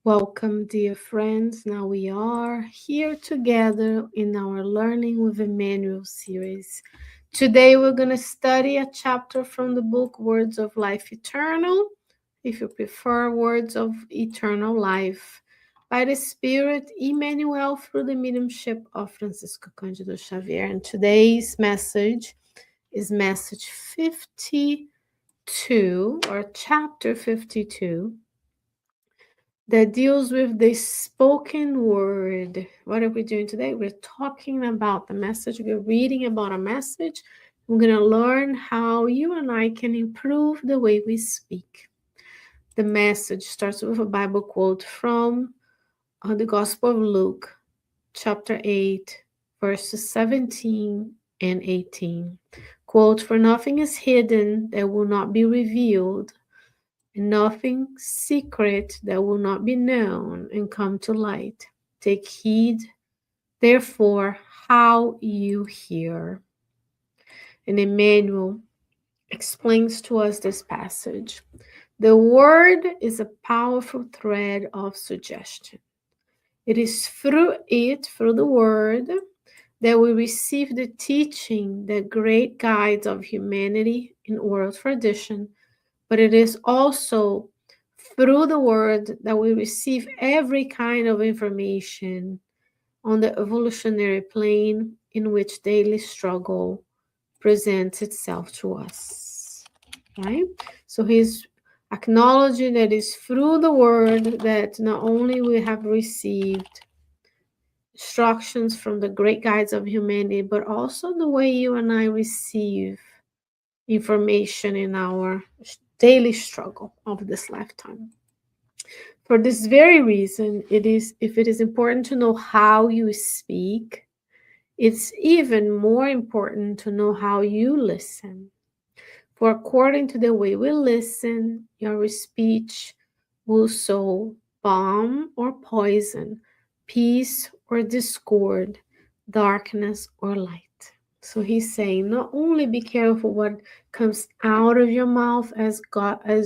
Welcome, dear friends. Now we are here together in our Learning with Emmanuel series. Today we're going to study a chapter from the book Words of Life Eternal, if you prefer, Words of Eternal Life, by the Spirit Emmanuel through the mediumship of Francisco Candido Xavier. And today's message is message 52, or chapter 52, that deals with the spoken word. What are we doing today? We're talking about the message. We're reading about a message. We're going to learn how you and I can improve the way we speak. The message starts with a Bible quote from the Gospel of Luke, chapter 8, verses 17 and 18. Quote, "For nothing is hidden that will not be revealed, nothing secret that will not be known and come to light. Take heed, therefore, how you hear." And Emmanuel explains to us this passage. The word is a powerful thread of suggestion. It is through the word, that we receive the teaching that great guides of humanity in oral tradition, but it is also through the word that we receive every kind of information on the evolutionary plane in which daily struggle presents itself to us. Right? So he's acknowledging that it's through the word that not only we have received instructions from the great guides of humanity, but also the way you and I receive information in our daily struggle of this lifetime. For this very reason, if it is important to know how you speak, it's even more important to know how you listen. For according to the way we listen, your speech will sow balm or poison, peace or discord, darkness or light. So he's saying, not only be careful what comes out of your mouth, as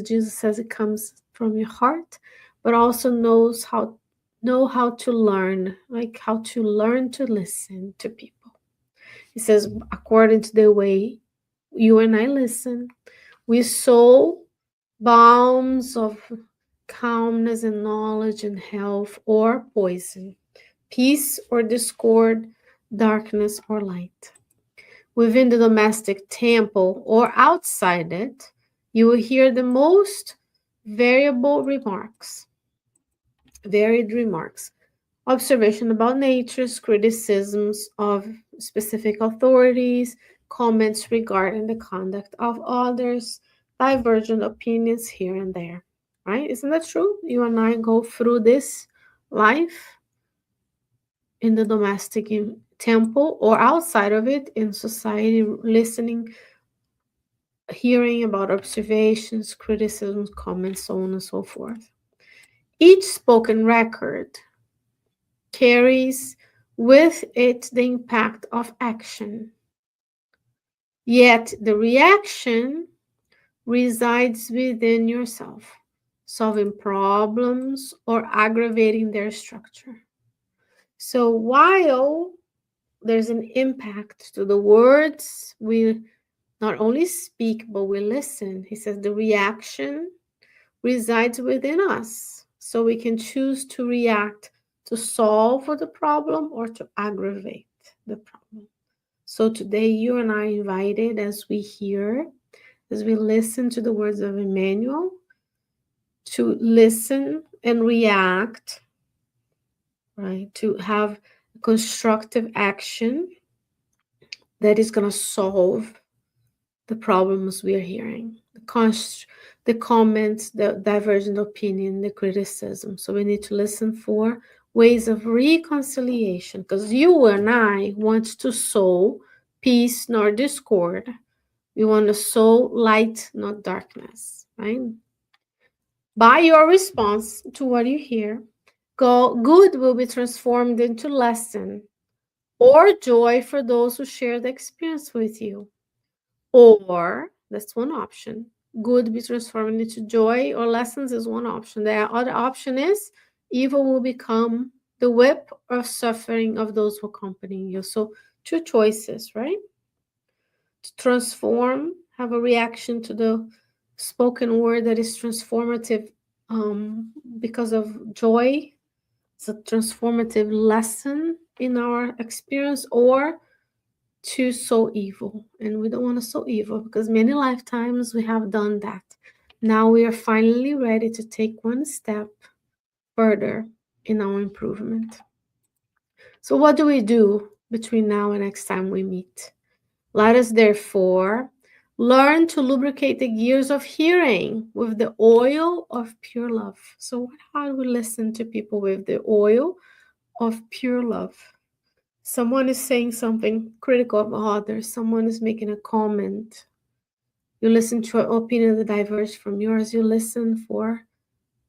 Jesus says, it comes from your heart, but also know how to learn, like how to learn to listen to people. He says, according to the way you and I listen, we sow balms of calmness and knowledge and health, or poison, peace or discord, darkness or light. Within the domestic temple or outside it, you will hear the most varied remarks, observation about natures, criticisms of specific authorities, comments regarding the conduct of others, divergent opinions here and there, right? Isn't that true? You and I go through this life in the domestic temple or outside of it in society, listening, hearing about observations, criticisms, comments, so on and so forth. Each spoken record carries with it the impact of action. Yet the reaction resides within yourself, solving problems or aggravating their structure. So while there's an impact to the words we not only speak, but we listen, he says the reaction resides within us. So we can choose to react to solve the problem or to aggravate the problem. So today you and I are invited, as we listen to the words of Emmanuel, to listen and react, right? To have constructive action that is going to solve the problems we are hearing, the comments, the divergent opinion, the criticism. So we need to listen for ways of reconciliation, because you and I want to sow peace, nor discord. We want to sow light, not darkness, right? By your response to what you hear, good will be transformed into lesson or joy for those who share the experience with you. Or, that's one option, good be transformed into joy or lessons is one option. The other option is Evil will become the whip or suffering of those who accompany you. So, two choices, right? To transform, have a reaction to the spoken word that is transformative because of joy. It's a transformative lesson in our experience, or to sow evil. And we don't want to sow evil because many lifetimes we have done that. Now we are finally ready to take one step further in our improvement. So, what do we do between now and next time we meet? Let us therefore learn to lubricate the gears of hearing with the oil of pure love. So, how do we listen to people with the oil of pure love? Someone is saying something critical of others, someone is making a comment. You listen to an opinion that diverges from yours. You listen for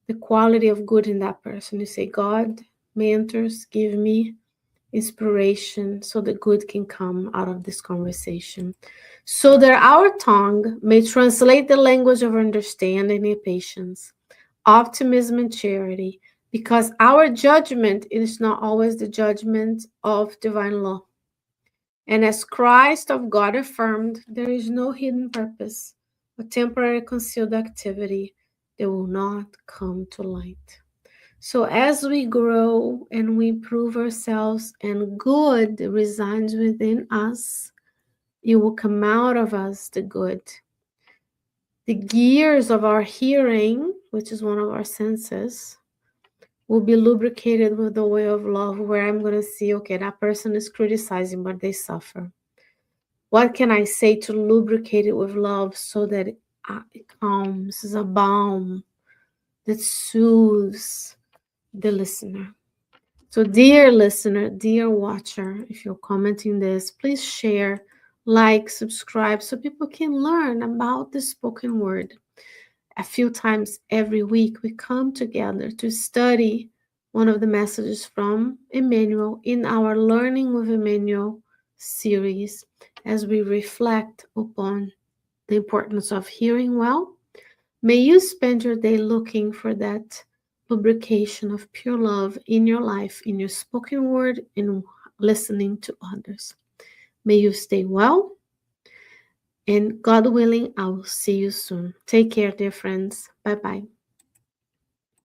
the quality of good in that person. You say, God, mentors, give me inspiration so the good can come out of this conversation. So that our tongue may translate the language of understanding and patience, optimism and charity, because our judgment is not always the judgment of divine law. And as Christ of God affirmed, there is no hidden purpose or temporary concealed activity that will not come to light. So as we grow and we improve ourselves and good resides within us, it will come out of us the good. The gears of our hearing, which is one of our senses, will be lubricated with the oil of love, where I'm going to see, okay, that person is criticizing, but they suffer. What can I say to lubricate it with love so that it calms, is a balm that soothes the listener? So, dear listener, dear watcher, if you're commenting this, please share, like, subscribe so people can learn about the spoken word. A few times every week, we come together to study one of the messages from Emmanuel in our Learning with Emmanuel series as we reflect upon the importance of hearing well. May you spend your day looking for that lubrication of pure love in your life, in your spoken word, and listening to others. May you stay well, and God willing, I will see you soon. Take care, dear friends. Bye bye.